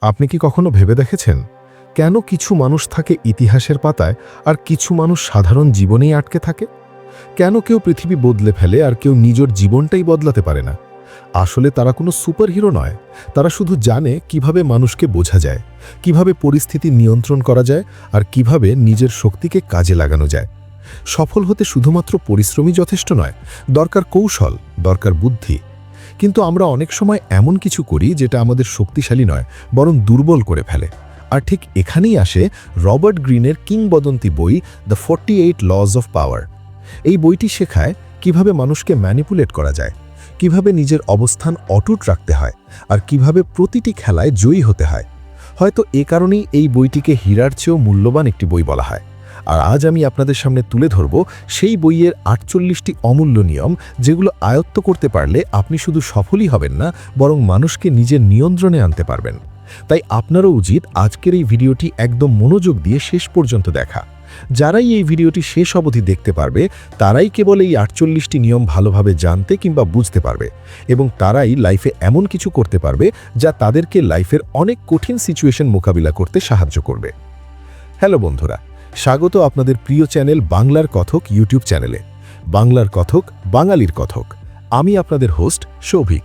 আপনি কি কখনো ভেবে দেখেছেন কেন কিছু মানুষ থাকে ইতিহাসের পাতায় আর কিছু মানুষ সাধারণ জীবনেই আটকে থাকে? কেন কেউ পৃথিবী বদলে ফেলে আর কেউ নিজের জীবনটাই বদলাতে পারে না? আসলে তারা কোনো সুপারহিরো নয়। তারা শুধু জানে কিভাবে মানুষকে বোঝা যায়, কিভাবে পরিস্থিতি নিয়ন্ত্রণ করা যায় আর কিভাবে নিজের শক্তিকে কাজে লাগানো যায়। সফল হতে শুধুমাত্র পরিশ্রমই যথেষ্ট নয়, দরকার কৌশল, দরকার বুদ্ধি। কিন্তু আমরা অনেক সময় এমন কিছু করি যেটা আমাদের শক্তিশালী নয়, বরং দুর্বল করে ফেলে। আর ঠিক এখানেই আসে রবার্ট গ্রিনের কিংবদন্তি বই দ্য 48 লজ অফ পাওয়ার। এই বইটি শেখায় কিভাবে মানুষকে ম্যানিপুলেট করা যায়, কিভাবে নিজের অবস্থান অটুট রাখতে হয় আর কিভাবে প্রতিটি খেলায় জয়ী হতে হয়। হয়তো এ কারণেই এই বইটিকে হীরার চেয়েও মূল্যবান একটি বই বলা হয়। আর আজ আমি আপনাদের সামনে তুলে ধরব সেই বইয়ের 48টি অমূল্য নিয়ম, যেগুলো আয়ত্ত করতে পারলে আপনি শুধু সফলই হবেন না, বরং মানুষকে নিজের নিয়ন্ত্রণে আনতে পারবেন। তাই আপনারও উচিত আজকের এই ভিডিওটি একদম মনোযোগ দিয়ে শেষ পর্যন্ত দেখা। যারাই এই ভিডিওটি শেষ অবধি দেখতে পারবে তারাই কেবল এই 48টি নিয়ম ভালোভাবে জানতে কিংবা বুঝতে পারবে, এবং তারাই লাইফে এমন কিছু করতে পারবে যা তাদেরকে লাইফের অনেক কঠিন সিচুয়েশন মোকাবিলা করতে সাহায্য করবে। হ্যালো বন্ধুরা, স্বাগত আপনাদের প্রিয় চ্যানেল বাংলার কথক ইউটিউব চ্যানেলে। বাংলার কথক, বাঙালির কথক। আমি আপনাদের হোস্ট সৌভিক।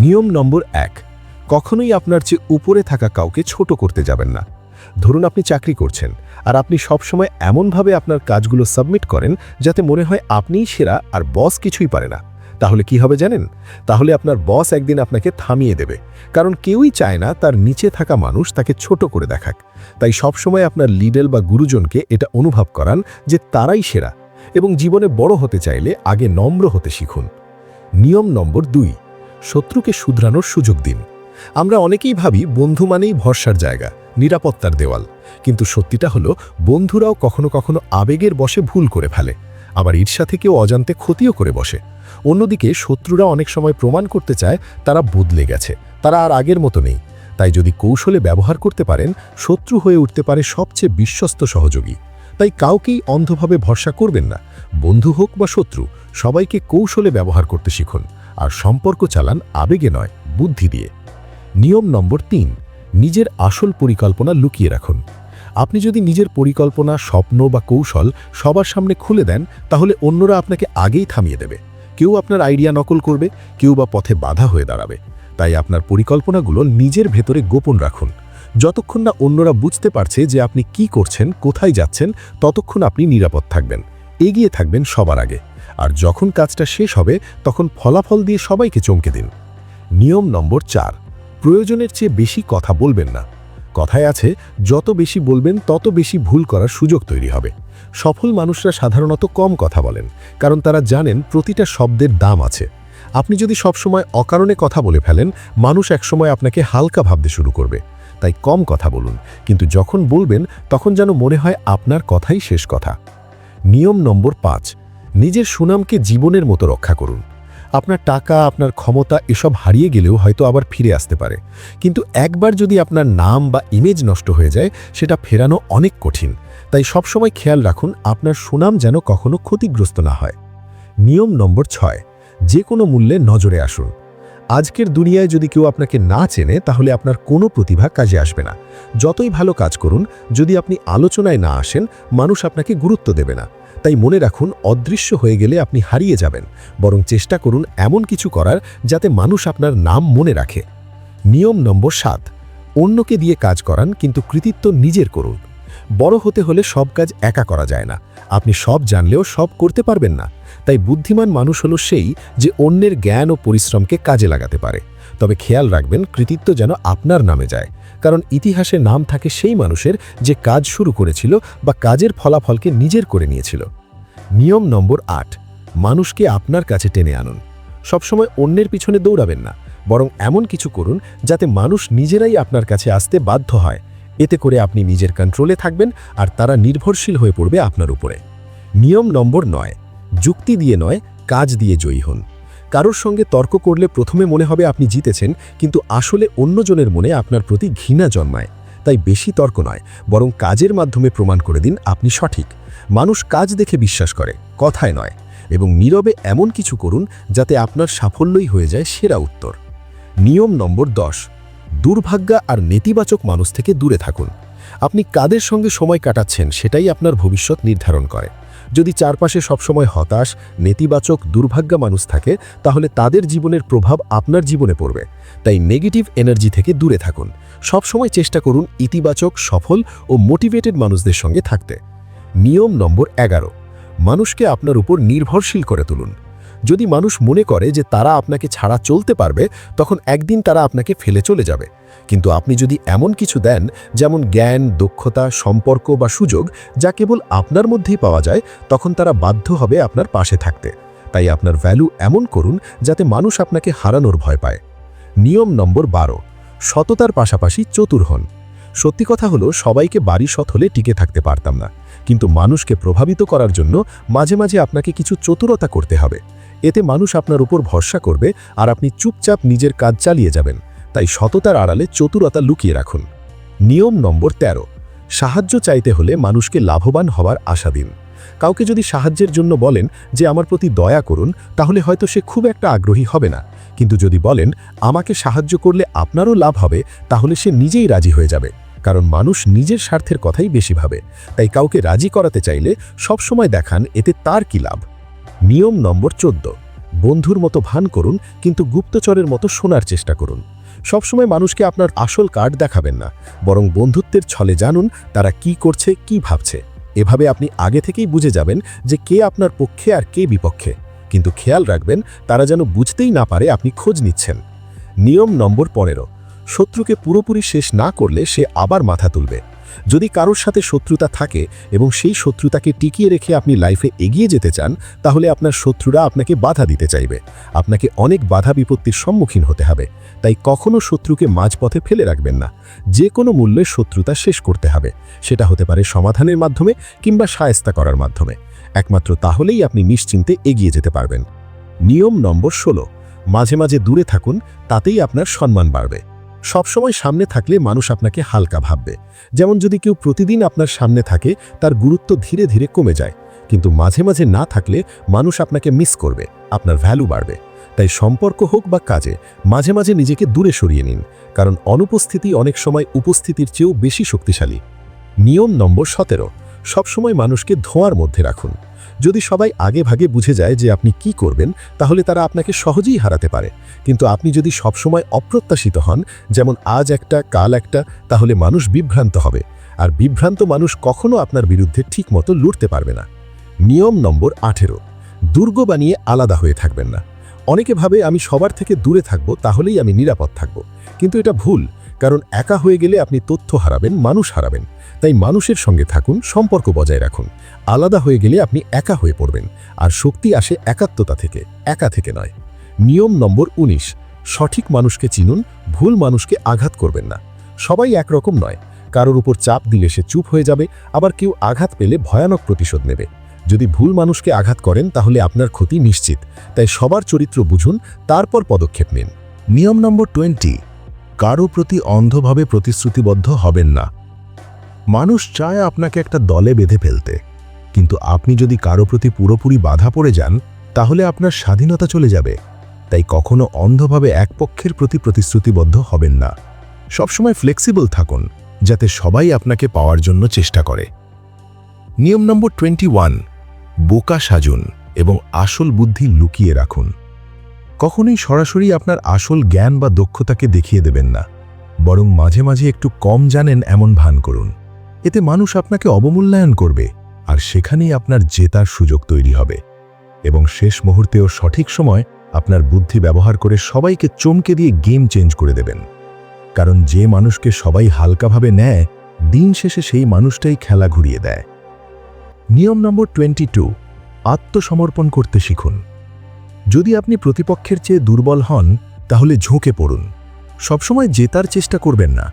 নিয়ম নম্বর 1, কখনোই আপনার চেয়ে উপরে থাকা কাউকে ছোট করতে যাবেন না। ধরুন আপনি চাকরি করছেন আর আপনি সবসময় এমনভাবে আপনার কাজগুলো সাবমিট করেন যাতে মনে হয় আপনিই সেরা আর বস কিছুই পারে না। তাহলে কি হবে জানেন? তাহলে আপনার বস একদিন আপনাকে থামিয়ে দেবে, কারণ কেউই চায় না তার নিচে থাকা মানুষ তাকে ছোট করে দেখাক। তাই সবসময় আপনার লিডার বা গুরুজনকে এটা অনুভব করান যে তারাই সেরা, এবং জীবনে বড় হতে চাইলে আগে নম্র হতে শিখুন। নিয়ম নম্বর 2, শত্রুকে শুধরানোর সুযোগ দিন। আমরা অনেকেই ভাবি বন্ধু মানেই ভরসার জায়গা, নিরাপত্তার দেওয়াল। কিন্তু সত্যিটা হলো, বন্ধুরাও কখনো কখনো আবেগের বশে ভুল করে ফেলে, আবার ঈর্ষা থেকেও অজান্তে ক্ষতিও করে বসে। অন্যদিকে শত্রুরা অনেক সময় প্রমাণ করতে চায় তারা বদলে গেছে, তারা আর আগের মতো নেই। তাই যদি কৌশলে ব্যবহার করতে পারেন, শত্রু হয়ে উঠতে পারে সবচেয়ে বিশ্বস্ত সহযোগী। তাই কাউকেই অন্ধভাবে ভরসা করবেন না। বন্ধু হোক বা শত্রু, সবাইকে কৌশলে ব্যবহার করতে শিখুন, আর সম্পর্ক চালান আবেগে নয়, বুদ্ধি দিয়ে। নিয়ম নম্বর 3, নিজের আসল পরিকল্পনা লুকিয়ে রাখুন। আপনি যদি নিজের পরিকল্পনা, স্বপ্ন বা কৌশল সবার সামনে খুলে দেন, তাহলে অন্যরা আপনাকে আগেই থামিয়ে দেবে। কেউ আপনার আইডিয়া নকল করবে, কেউ বা পথে বাধা হয়ে দাঁড়াবে। তাই আপনার পরিকল্পনাগুলো নিজের ভেতরে গোপন রাখুন। যতক্ষণ না অন্যরা বুঝতে পারছে যে আপনি কি করছেন, কোথায় যাচ্ছেন, ততক্ষণ আপনি নিরাপদ থাকবেন, এগিয়ে থাকবেন সবার আগে। আর যখন কাজটা শেষ হবে, তখন ফলাফল দিয়ে সবাইকে চমকে দিন। নিয়ম নম্বর 4, প্রয়োজনের চেয়ে বেশি কথা বলবেন না। কথায় আছে, যত বেশি বলবেন তত বেশি ভুল করার সুযোগ তৈরি হবে। সফল মানুষরা সাধারণত কম কথা বলেন, কারণ তারা জানেন প্রতিটা শব্দের দাম আছে। আপনি যদি সবসময় অকারণে কথা বলে ফেলেন, মানুষ একসময় আপনাকে হালকা ভাবতে শুরু করবে। তাই কম কথা বলুন, কিন্তু যখন বলবেন তখন যেন মনে হয় আপনার কথাই শেষ কথা। নিয়ম নম্বর 5, নিজের সুনামকে জীবনের মতো রক্ষা করুন। আপনার টাকা, আপনার ক্ষমতা এসব হারিয়ে গেলেও হয়তো আবার ফিরে আসতে পারে, কিন্তু একবার যদি আপনার নাম বা ইমেজ নষ্ট হয়ে যায়, সেটা ফেরানো অনেক কঠিন। তাই সবসময় খেয়াল রাখুন আপনার সুনাম যেন কখনো ক্ষতিগ্রস্ত না হয়। নিয়ম নম্বর 6, যে কোনো মূল্যে নজরে আসুন। আজকের দুনিয়ায় যদি কেউ আপনাকে না চেনে, তাহলে আপনার কোনো প্রতিভা কাজে আসবে না। যতই ভালো কাজ করুন, যদি আপনি আলোচনায় না আসেন, মানুষ আপনাকে গুরুত্ব দেবে না। তাই মনে রাখুন, অদৃশ্য হয়ে গেলে আপনি হারিয়ে যাবেন, বরং চেষ্টা করুন এমন কিছু করার যাতে মানুষ আপনার নাম মনে রাখে। নিয়ম নম্বর 7, অন্যকে দিয়ে কাজ করান, কিন্তু কৃতিত্ব নিজের করুন। বড় হতে হলে সব কাজ একা করা যায় না। আপনি সব জানলেও সব করতে পারবেন না। তাই বুদ্ধিমান মানুষ হলো সেই যে অন্যের জ্ঞান ও পরিশ্রমকে কাজে লাগাতে পারে। তবে খেয়াল রাখবেন, কৃতিত্ব যেন আপনার নামে যায়, কারণ ইতিহাসে নাম থাকে সেই মানুষের যে কাজ শুরু করেছিল বা কাজের ফলাফলকে নিজের করে নিয়েছিল। নিয়ম নম্বর 8, মানুষকে আপনার কাছে টেনে আনুন। সবসময় অন্যের পিছনে দৌড়াবেন না, বরং এমন কিছু করুন যাতে মানুষ নিজেরাই আপনার কাছে আসতে বাধ্য হয়। এতে করে আপনি নিজের কন্ট্রোলে থাকবেন আর তারা নির্ভরশীল হয়ে পড়বে আপনার উপরে। নিয়ম নম্বর 9, যুক্তি দিয়ে নয়, কাজ দিয়ে জয়ী হন। কারোর সঙ্গে তর্ক করলে প্রথমে মনে হবে আপনি জিতেছেন, কিন্তু আসলে অন্যজনের মনে আপনার প্রতি ঘৃণা জন্মায়। তাই বেশি তর্ক নয়, বরং কাজের মাধ্যমে প্রমাণ করে দিন আপনি সঠিক। মানুষ কাজ দেখে বিশ্বাস করে, কথায় নয়। এবং নীরবে এমন কিছু করুন যাতে আপনার সাফল্যই হয়ে যায় সেরা উত্তর। নিয়ম নম্বর 10, দুর্ভাগ্য আর নেতিবাচক মানুষ থেকে দূরে থাকুন। আপনি কাদের সঙ্গে সময় কাটাচ্ছেন সেটাই আপনার ভবিষ্যৎ নির্ধারণ করে। যদি চারপাশে সবসময় হতাশ, নেতিবাচক, দুর্ভাগ্য মানুষ থাকে, তাহলে তাদের জীবনের প্রভাব আপনার জীবনে পড়বে। তাই নেগেটিভ এনার্জি থেকে দূরে থাকুন। সবসময় চেষ্টা করুন ইতিবাচক, সফল ও মোটিভেটেড মানুষদের সঙ্গে থাকতে। নিয়ম নম্বর 11, মানুষকে আপনার উপর নির্ভরশীল করে তুলুন। যদি মানুষ মনে করে যে তারা আপনাকে ছাড়া চলতে পারবে, তখন একদিন তারা আপনাকে ফেলে চলে যাবে। কিন্তু আপনি যদি এমন কিছু দেন, যেমন জ্ঞান, দক্ষতা, সম্পর্ক বা সুযোগ, যা কেবল আপনার মধ্যেই পাওয়া যায়, তখন তারা বাধ্য হবে আপনার পাশে থাকতে। তাই আপনার ভ্যালু এমন করুন যাতে মানুষ আপনাকে হারানোর ভয় পায়। নিয়ম নম্বর 12, সততার পাশাপাশি চতুর হন। সত্যি কথা হলো, সবাইকে বাড়ি সৎ হলে টিকে থাকতে পারতাম না, কিন্তু মানুষকে প্রভাবিত করার জন্য মাঝে মাঝে আপনাকে কিছু চতুরতা করতে হবে। এতে মানুষ আপনার উপর ভরসা করবে আর আপনি চুপচাপ নিজের কাজ চালিয়ে যাবেন। তাই সততার আড়ালে চতুরতা লুকিয়ে রাখুন। নিয়ম নম্বর 13, সাহায্য চাইতে হলে মানুষকে লাভবান হওয়ার আশা দিন। কাউকে যদি সাহায্যের জন্য বলেন যে আমার প্রতি দয়া করুন, তাহলে হয়তো সে খুব একটা আগ্রহী হবে না। কিন্তু যদি বলেন আমাকে সাহায্য করলে আপনারও লাভ হবে, তাহলে সে নিজেই রাজি হয়ে যাবে। কারণ মানুষ নিজের স্বার্থের কথাই বেশি ভাবে। তাই কাউকে রাজি করাতে চাইলে সবসময় দেখান এতে তার কি লাভ। নিয়ম নম্বর 14, বন্ধুর মতো ভান করুন, কিন্তু গুপ্তচরের মতো শোনার চেষ্টা করুন। সবসময় মানুষকে আপনার আসল কার্ড দেখাবেন না, বরং বন্ধুত্বের ছলে জানুন তারা কি করছে, কি ভাবছে। এভাবে আপনি আগে থেকেই বুঝে যাবেন যে কে আপনার পক্ষে আর কে বিপক্ষে। কিন্তু খেয়াল রাখবেন তারা যেন বুঝতেই না পারে আপনি খোঁজ নিচ্ছেন। নিয়ম নম্বর 15, শত্রুকে পুরোপুরি শেষ না করলে সে আবার মাথা তুলবে। যদি কারোর সাথে শত্রুতা থাকে এবং সেই শত্রুতাকে টিকিয়ে রেখে আপনি লাইফে এগিয়ে যেতে চান, তাহলে আপনার শত্রুরা আপনাকে বাধা দিতে চাইবে। আপনাকে অনেক বাধা বিপত্তির সম্মুখীন হতে হবে। তাই কখনো শত্রুকে মাঝপথে ফেলে রাখবেন না। যে কোনো মূল্যে শত্রুতা শেষ করতে হবে। সেটা হতে পারে সমাধানের মাধ্যমে কিংবা শায়েস্তা করার মাধ্যমে। একমাত্র তাহলেই আপনি নিশ্চিন্তে এগিয়ে যেতে পারবেন। নিয়ম নম্বর 16, মাঝে মাঝে দূরে থাকুন, তাতেই আপনার সম্মান বাড়বে। সবসময় সামনে থাকলে মানুষ আপনাকে হালকা ভাববে। যেমন যদি কেউ প্রতিদিন আপনার সামনে থাকে, তার গুরুত্ব ধীরে ধীরে কমে যায়। কিন্তু মাঝে মাঝে না থাকলে মানুষ আপনাকে মিস করবে, আপনার ভ্যালু বাড়বে। তাই সম্পর্ক হোক বা কাজে মাঝে মাঝে নিজেকে দূরে সরিয়ে নিন, কারণ অনুপস্থিতি অনেক সময় উপস্থিতির চেয়েও বেশি শক্তিশালী। নিয়ম নম্বর 17, সবসময় মানুষকে ধোঁয়ার মধ্যে রাখুন। যদি সবাই আগে ভাগে বুঝে যায় যে আপনি কি করবেন, তাহলে তারা আপনাকে সহজেই হারাতে পারে। কিন্তু আপনি যদি সবসময় অপ্রত্যাশিত হন, যেমন আজ একটা কাল একটা, তাহলে মানুষ বিভ্রান্ত হবে। আর বিভ্রান্ত মানুষ কখনো আপনার বিরুদ্ধে ঠিকমতো লড়তে পারবে না। নিয়ম নম্বর 18, দুর্গ বানিয়ে আলাদা হয়ে থাকবেন না। অনেকে ভাবে আমি সবার থেকে দূরে থাকব, তাহলেই আমি নিরাপদ থাকব। কিন্তু এটা ভুল, কারণ একা হয়ে গেলে আপনি তথ্য হারাবেন, মানুষ হারাবেন। তাই মানুষের সঙ্গে থাকুন, সম্পর্ক বজায় রাখুন। আলাদা হয়ে গেলে আপনি একা হয়ে পড়বেন। আর শক্তি আসে একাত্মতা থেকে, একা থেকে নয়। নিয়ম নম্বর 19, সঠিক মানুষকে চিনুন, ভুল মানুষকে আঘাত করবেন না। সবাই একরকম নয়। কারোর উপর চাপ দিলে সে চুপ হয়ে যাবে, আবার কেউ আঘাত পেলে ভয়ানক প্রতিশোধ নেবে। যদি ভুল মানুষকে আঘাত করেন, তাহলে আপনার ক্ষতি নিশ্চিত। তাই সবার চরিত্র বুঝুন, তারপর পদক্ষেপ নিন। নিয়ম নম্বর 20, কারো প্রতি অন্ধভাবে প্রতিশ্রুতিবদ্ধ হবেন না। মানুষ চায় আপনাকে একটা দলে বেঁধে ফেলতে, কিন্তু আপনি যদি কারো প্রতি পুরোপুরি বাধা পড়ে যান, তাহলে আপনার স্বাধীনতা চলে যাবে। তাই কখনো অন্ধভাবে এক পক্ষের প্রতি প্রতিশ্রুতিবদ্ধ হবেন না। সবসময় ফ্লেক্সিবল থাকুন, যাতে সবাই আপনাকে পাওয়ার জন্য চেষ্টা করে। নিয়ম নম্বর 21, বোকা সাজুন এবং আসল বুদ্ধি লুকিয়ে রাখুন। কখনোই সরাসরি আপনার আসল জ্ঞান বা দক্ষতাকে দেখিয়ে দেবেন না, বরং মাঝে মাঝে একটু কম জানেন এমন ভান করুন। এতে মানুষ আপনাকে অবমূল্যায়ন করবে, আর সেখানেই আপনার জেতার সুযোগ তৈরি হবে। এবং শেষ মুহূর্তেও সঠিক সময় আপনার বুদ্ধি ব্যবহার করে সবাইকে চমকে দিয়ে গেম চেঞ্জ করে দেবেন। কারণ যে মানুষকে সবাই হালকাভাবে নেয়, দিন শেষে সেই মানুষটাই খেলা ঘুরিয়ে দেয়। নিয়ম নম্বর 22, আত্মসমর্পণ করতে শিখুন। যদি আপনি প্রতিপক্ষের চেয়ে দুর্বল হন, তাহলে ঝুঁকে পড়ুন। সবসময় জেতার চেষ্টা করবেন না।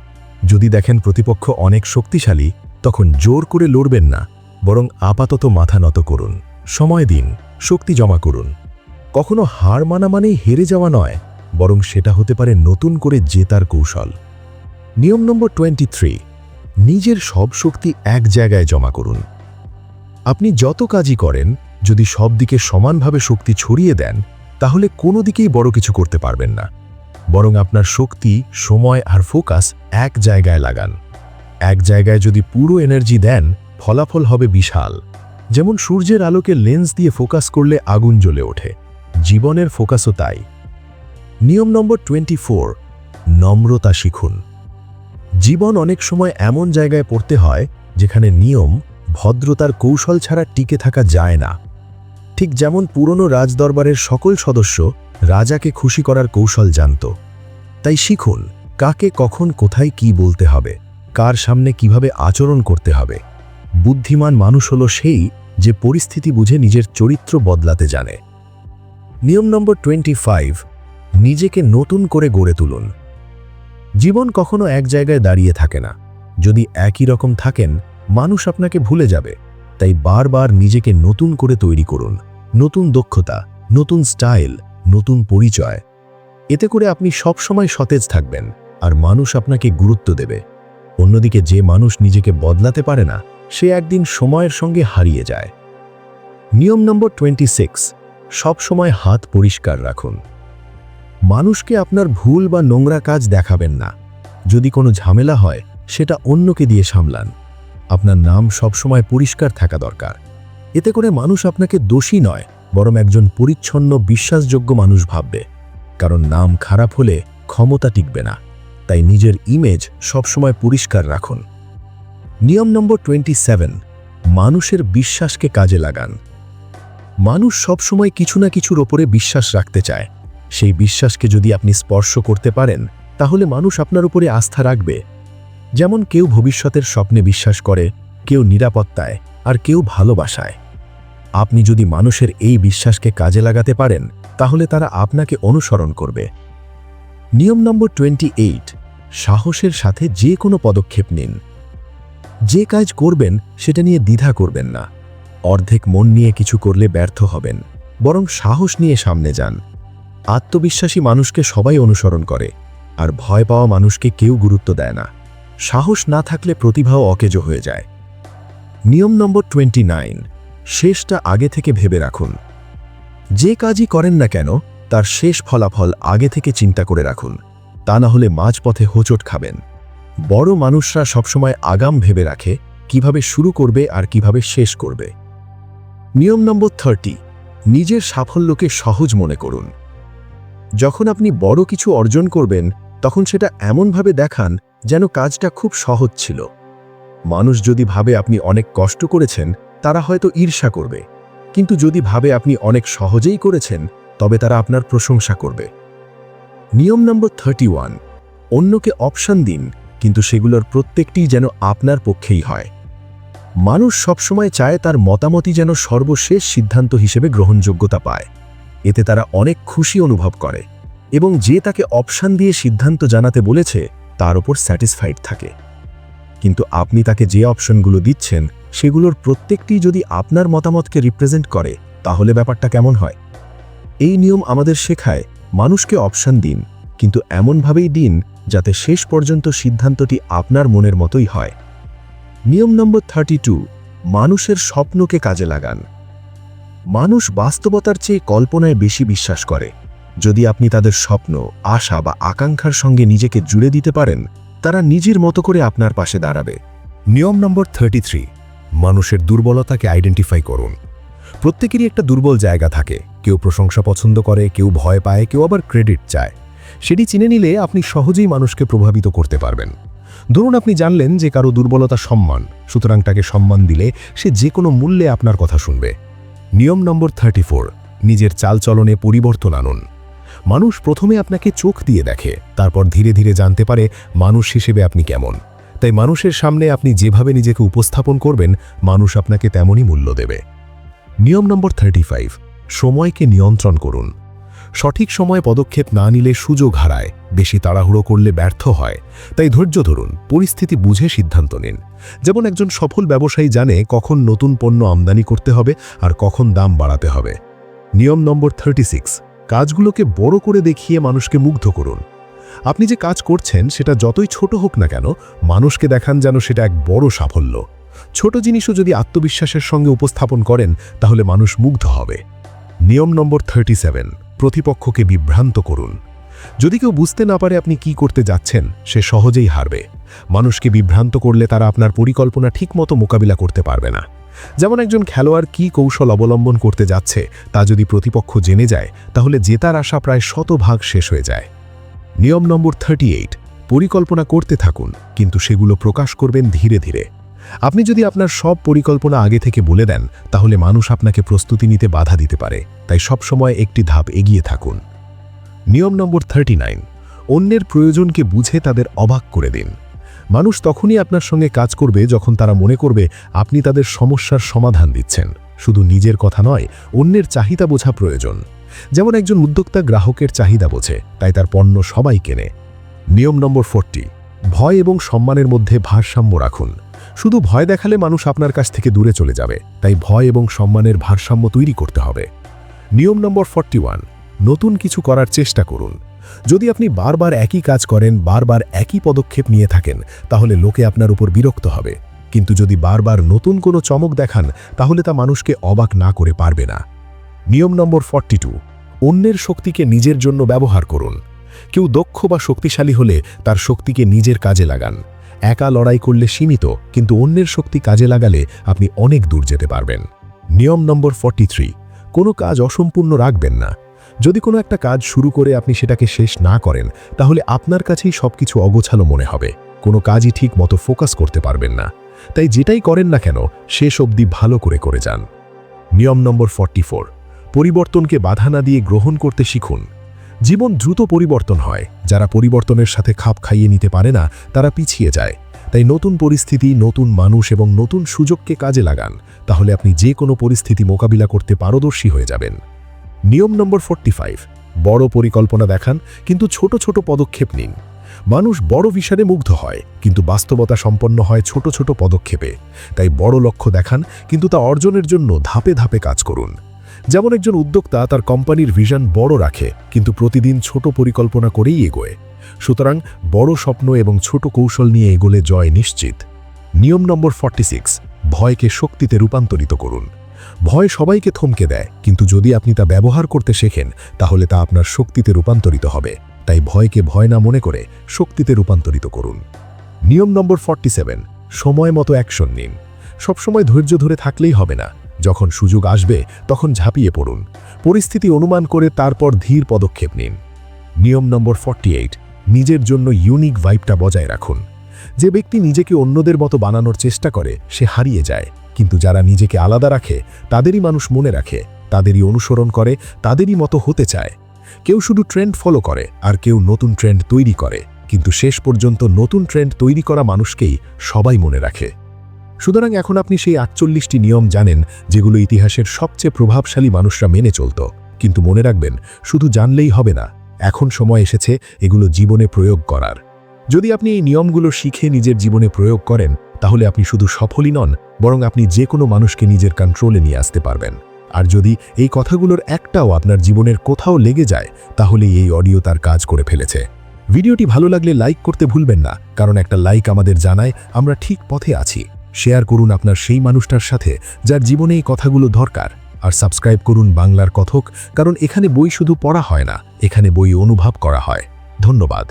যদি দেখেন প্রতিপক্ষ অনেক শক্তিশালী, তখন জোর করে লড়বেন না, বরং আপাতত মাথা নত করুন, সময় দিন, শক্তি জমা করুন। কখনো হার মানা মানেই হেরে যাওয়া নয়, বরং সেটা হতে পারে নতুন করে জেতার কৌশল। নিয়ম নম্বর 23, নিজের সব শক্তি এক জায়গায় জমা করুন। আপনি যত কাজই করেন, যদি সব দিকে সমানভাবে শক্তি ছড়িয়ে দেন, তাহলে কোনো দিকেই বড় কিছু করতে পারবেন না। বরং আপনার শক্তি, সময় আর ফোকাস এক জায়গায় লাগান। এক জায়গায় যদি পুরো এনার্জি দেন, ফলাফল হবে বিশাল। যেমন সূর্যের আলোকে লেন্স দিয়ে ফোকাস করলে আগুন জ্বলে ওঠে, জীবনের ফোকাসও তাই। নিয়ম নম্বর 24, নম্রতা শিখুন। জীবন অনেক সময় এমন জায়গায় পড়তে হয় যেখানে নিয়ম, ভদ্রতার কৌশল ছাড়া টিকে থাকা যায় না। ঠিক যেমন পুরনো রাজদরবারের সকল সদস্য রাজাকে খুশি করার কৌশল জানত। তাই শিখুন কাকে কখন কোথায় কি বলতে হবে, কার সামনে কিভাবে আচরণ করতে হবে। বুদ্ধিমান মানুষ হলো সেই যে পরিস্থিতি বুঝে নিজের চরিত্র বদলাতে জানে। নিয়ম নম্বর 25, নিজেকে নতুন করে গড়ে তুলুন। জীবন কখনো এক জায়গায় দাঁড়িয়ে থাকে না। যদি একই রকম থাকেন, মানুষ আপনাকে ভুলে যাবে। তাই বারবার নিজেকে নতুন করে তৈরি করুন। নতুন দক্ষতা, নতুন স্টাইল, নতুন পরিচয়। এতে করে আপনি সবসময় সতেজ থাকবেন আর মানুষ আপনাকে গুরুত্ব দেবে। অন্যদিকে যে মানুষ নিজেকে বদলাতে পারে না, সে একদিন সময়ের সঙ্গে হারিয়ে যায়। নিয়ম নম্বর 26, সবসময় হাত পরিষ্কার রাখুন। মানুষকে আপনার ভুল বা নোংরা কাজ দেখাবেন না। যদি কোনো ঝামেলা হয়, সেটা অন্যকে দিয়ে সামলান। আপনার নাম সবসময় পরিষ্কার থাকা দরকার। এতে করে মানুষ আপনাকে দোষী নয়, বরং একজন পরিচ্ছন্ন, বিশ্বাসযোগ্য মানুষ ভাববে। কারণ নাম খারাপ হলে ক্ষমতা টিকবে না। তাই নিজের ইমেজ সবসময় পরিষ্কার রাখুন। নিয়ম নম্বর 27, মানুষের বিশ্বাসকে কাজে লাগান। মানুষ সবসময় কিছু না কিছুর ওপরে বিশ্বাস রাখতে চায়। সেই বিশ্বাসকে যদি আপনি স্পর্শ করতে পারেন, তাহলে মানুষ আপনার উপরে আস্থা রাখবে। যেমন কেউ ভবিষ্যতের স্বপ্নে বিশ্বাস করে, কেউ নিরাপত্তায়, আর কেউ ভালোবাসায়। আপনি যদি মানুষের এই বিশ্বাসকে কাজে লাগাতে পারেন, তাহলে তারা আপনাকে অনুসরণ করবে। নিয়ম নম্বর 28, সাহসের সাথে যে কোনো পদক্ষেপ নিন। যে কাজ করবেন সেটা নিয়ে দ্বিধা করবেন না। অর্ধেক মন নিয়ে কিছু করলে ব্যর্থ হবেন, বরং সাহস নিয়ে সামনে যান। আত্মবিশ্বাসী মানুষকে সবাই অনুসরণ করে, আর ভয় পাওয়া মানুষকে কেউ গুরুত্ব দেয় না। সাহস না থাকলে প্রতিভাও অকেজো হয়ে যায়। নিয়ম নম্বর 29, শেষটা আগে থেকে ভেবে রাখুন। যে কাজই করেন না কেন, তার শেষ ফলাফল আগে থেকে চিন্তা করে রাখুন। তা না হলে মাঝপথে হোঁচট খাবেন। বড় মানুষরা সবসময় আগাম ভেবে রাখে কিভাবে শুরু করবে আর কিভাবে শেষ করবে। নিয়ম নম্বর 30, নিজের সাফল্যকে সহজ মনে করুন। যখন আপনি বড় কিছু অর্জন করবেন, তখন সেটা এমনভাবে দেখান যেন কাজটা খুব সহজ ছিল। মানুষ যদি ভাবে আপনি অনেক কষ্ট করেছেন, তারা হয়তো ঈর্ষা করবে। কিন্তু যদি ভাবে আপনি অনেক সহজেই করেছেন, তবে তারা আপনার প্রশংসা করবে। নিয়ম নম্বর 31, অন্যকে অপশন দিন, কিন্তু সেগুলোর প্রত্যেকটি যেন আপনার পক্ষেই হয়। মানুষ সবসময় চায় তার মতামতই যেন সর্বশেষ সিদ্ধান্ত হিসেবে গ্রহণযোগ্যতা পায়। এতে তারা অনেক খুশি অনুভব করে এবং যে তাকে অপশন দিয়ে সিদ্ধান্ত জানাতে বলেছে তার উপর স্যাটিসফাইড থাকে। কিন্তু আপনি তাকে যে অপশনগুলো দিচ্ছেন, সেগুলোর প্রত্যেকটি যদি আপনার মতামতকে রিপ্রেজেন্ট করে, তাহলে ব্যাপারটা কেমন হয়? এই নিয়ম আমাদের শেখায় মানুষকে অপশন দিন, কিন্তু এমনভাবেই দিন যাতে শেষ পর্যন্ত সিদ্ধান্তটি আপনার মনের মতোই হয়। নিয়ম নম্বর 32, মানুষের স্বপ্নকে কাজে লাগান। মানুষ বাস্তবতার চেয়ে কল্পনায় বেশি বিশ্বাস করে। যদি আপনি তাদের স্বপ্ন, আশা বা আকাঙ্ক্ষার সঙ্গে নিজেকে জুড়ে দিতে পারেন, তারা নিজের মতো করে আপনার পাশে দাঁড়াবে। নিয়ম নম্বর 33, মানুষের দুর্বলতাকে আইডেন্টিফাই করুন। প্রত্যেকেরই একটা দুর্বল জায়গা থাকে। কেউ প্রশংসা পছন্দ করে, কেউ ভয় পায়, কেউ আবার ক্রেডিট চায়। সেটি চিনে নিলে আপনি সহজেই মানুষকে প্রভাবিত করতে পারবেন। ধরুন আপনি জানলেন যে কারো দুর্বলতা সম্মান, সুতরাং তাকে সম্মান দিলে সে যে কোনো মূল্যে আপনার কথা শুনবে। নিয়ম নম্বর 34, নিজের চালচলনে পরিবর্তন আনুন। মানুষ প্রথমে আপনাকে চোখ দিয়ে দেখে, তারপর ধীরে ধীরে জানতে পারে মানুষ হিসেবে আপনি কেমন। তাই মানুষের সামনে আপনি যেভাবে নিজেকে উপস্থাপন করবেন, মানুষ আপনাকে তেমনই মূল্য দেবে। নিয়ম নম্বর 35, সময়কে নিয়ন্ত্রণ করুন। সঠিক সময়ে পদক্ষেপ না নিলে সুযোগ হারায়, বেশি তাড়াহুড়ো করলে ব্যর্থ হয়। তাই ধৈর্য ধরুন, পরিস্থিতি বুঝে সিদ্ধান্ত নিন। যেমন একজন সফল ব্যবসায়ী জানে কখন নতুন পণ্য আমদানি করতে হবে আর কখন দাম বাড়াতে হবে। নিয়ম নম্বর 36, কাজগুলোকে বড় করে দেখিয়ে মানুষকে মুগ্ধ করুন। আপনি যে কাজ করছেন সেটা যতই ছোট হোক না কেন, মানুষকে দেখান যেন সেটা এক বড় সাফল্য। ছোট জিনিসও যদি আত্মবিশ্বাসের সঙ্গে উপস্থাপন করেন, তাহলে মানুষ মুগ্ধ হবে। নিয়ম নম্বর 37, প্রতিপক্ষকে বিভ্রান্ত করুন। যদি কেউ বুঝতে না পারে আপনি কি করতে যাচ্ছেন, সে সহজেই হারবে। মানুষকে বিভ্রান্ত করলে তারা আপনার পরিকল্পনা ঠিকমতো মোকাবিলা করতে পারবে না। যেমন একজন খেলোয়াড় কী কৌশল অবলম্বন করতে যাচ্ছে তা যদি প্রতিপক্ষ জেনে যায়, তাহলে জেতার আশা প্রায় শতভাগ শেষ হয়ে যায়। নিয়ম নম্বর 38, পরিকল্পনা করতে থাকুন, কিন্তু সেগুলো প্রকাশ করবেন ধীরে ধীরে। আপনি যদি আপনার সব পরিকল্পনা আগে থেকে বলে দেন, তাহলে মানুষ আপনাকে প্রস্তুতি নিতে বাধা দিতে পারে। তাই সবসময় একটি ধাপ এগিয়ে থাকুন। নিয়ম নম্বর 39, অন্যের প্রয়োজনকে বুঝে তাদের অবাক করে দিন। মানুষ তখনই আপনার সঙ্গে কাজ করবে যখন তারা মনে করবে আপনি তাদের সমস্যার সমাধান দিচ্ছেন। শুধু নিজের কথা নয়, অন্যের চাহিদা বোঝা প্রয়োজন। যেমন একজন উদ্যোক্তা গ্রাহকের চাহিদা বোঝে, তাই তার পণ্য সবাই কেনে। নিয়ম নম্বর 40, ভয় এবং সম্মানের মধ্যে ভারসাম্য রাখুন। শুধু ভয় দেখালে মানুষ আপনার কাছ থেকে দূরে চলে যাবে, তাই ভয় এবং সম্মানের ভারসাম্য তৈরি করতে হবে। নিয়ম নম্বর 41, নতুন কিছু করার চেষ্টা করুন। যদি আপনি বারবার একই কাজ করেন, বারবার একই পদক্ষেপ নিয়ে থাকেন, তাহলে লোকে আপনার উপর বিরক্ত হবে। কিন্তু যদি বারবার নতুন কোনো চমক দেখান, তাহলে তা মানুষকে অবাক না করে পারবে না। নিয়ম নম্বর 42, অন্যের শক্তিকে নিজের জন্য ব্যবহার করুন। কেউ দক্ষ বা শক্তিশালী হলে তার শক্তিকে নিজের কাজে লাগান। একা লড়াই করলে সীমিত, কিন্তু অন্যের শক্তি কাজে লাগালে আপনি অনেক দূর যেতে পারবেন। নিয়ম নম্বর 43, কোনো কাজ অসম্পূর্ণ রাখবেন না। যদি কোনো একটা কাজ শুরু করে আপনি সেটাকে শেষ না করেন, তাহলে আপনার কাছেই সবকিছু অগোছালো মনে হবে। কোনো কাজই ঠিক মতো ফোকাস করতে পারবেন না। তাই যেটাই করেন না কেন, শেষ অবধি ভালো করে যান। নিয়ম নম্বর 44, পরিবর্তনকে বাধা না দিয়ে গ্রহণ করতে শিখুন। জীবন দ্রুত পরিবর্তন হয়। যারা পরিবর্তনের সাথে খাপ খাইয়ে নিতে পারে না, তারা পিছিয়ে যায়। তাই নতুন পরিস্থিতি, নতুন মানুষ এবং নতুন সুযোগকে কাজে লাগান। তাহলে আপনি যে কোনো পরিস্থিতি মোকাবিলা করতে পারদর্শী হয়ে যাবেন। নিয়ম নম্বর 45, বড় পরিকল্পনা দেখান, কিন্তু ছোট ছোট পদক্ষেপ নিন। মানুষ বড় ভিশনে মুগ্ধ হয়, কিন্তু বাস্তবতা সম্পন্ন হয় ছোট ছোট পদক্ষেপে। তাই বড় লক্ষ্য দেখান, কিন্তু তা অর্জনের জন্য ধাপে ধাপে কাজ করুন। যেমন একজন উদ্যোক্তা তার কোম্পানির ভিশন বড় রাখে, কিন্তু প্রতিদিন ছোট পরিকল্পনা করেই এগোয়। সুতরাং বড় স্বপ্ন এবং ছোট কৌশল নিয়ে এগোলে জয় নিশ্চিত। নিয়ম নম্বর 46, ভয়কে শক্তিতে রূপান্তরিত করুন। ভয় সবাইকে থমকে দেয়, কিন্তু যদি আপনি তা ব্যবহার করতে শেখেন, তাহলে তা আপনার শক্তিতে রূপান্তরিত হবে। তাই ভয়কে ভয় না মনে করে শক্তিতে রূপান্তরিত করুন। নিয়ম নম্বর 47, সময় মতো অ্যাকশন নিন। সবসময় ধৈর্য ধরে থাকলেই হবে না। যখন সুযোগ আসবে তখন ঝাঁপিয়ে পড়ুন। পরিস্থিতি অনুমান করে তারপর ধীর পদক্ষেপ নিন। নিয়ম নম্বর 48, নিজের জন্য ইউনিক ভাইবটা বজায় রাখুন। যে ব্যক্তি নিজেকে অন্যদের মতো বানানোর চেষ্টা করে, সে হারিয়ে যায়। কিন্তু যারা নিজেকে আলাদা রাখে, তাদেরই মানুষ মনে রাখে, তাদেরই অনুসরণ করে, তাদেরই মতো হতে চায়। কেউ শুধু ট্রেন্ড ফলো করে, আর কেউ নতুন ট্রেন্ড তৈরি করে। কিন্তু শেষ পর্যন্ত নতুন ট্রেন্ড তৈরি করা মানুষকেই সবাই মনে রাখে। সুতরাং এখন আপনি সেই 48টি নিয়ম জানেন, যেগুলো ইতিহাসের সবচেয়ে প্রভাবশালী মানুষরা মেনে চলত। কিন্তু মনে রাখবেন, শুধু জানলেই হবে না, এখন সময় এসেছে এগুলো জীবনে প্রয়োগ করার। যদি আপনি এই নিয়মগুলো শিখে নিজের জীবনে প্রয়োগ করেন, তাহলে আপনি শুধু সফলই নন, বরং আপনি যে কোনো মানুষকে নিজের কন্ট্রোলে নিয়ে আসতে পারবেন। আর যদি এই কথাগুলোর একটাও আপনার জীবনের কোথাও লেগে যায়, তাহলে এই অডিও তার কাজ করে ফেলেছে। ভিডিওটি ভালো লাগলে লাইক করতে ভুলবেন না, কারণ একটা লাইক আমাদের জানায় আমরা ঠিক পথে আছি। শেয়ার করুন আপনার সেই মানুষটার সাথে যার জীবনে এই কথাগুলো দরকার। আর সাবস্ক্রাইব করুন বাংলার কথক, কারণ এখানে বই শুধু পড়া হয় না, এখানে বই অনুভব করা হয়। ধন্যবাদ।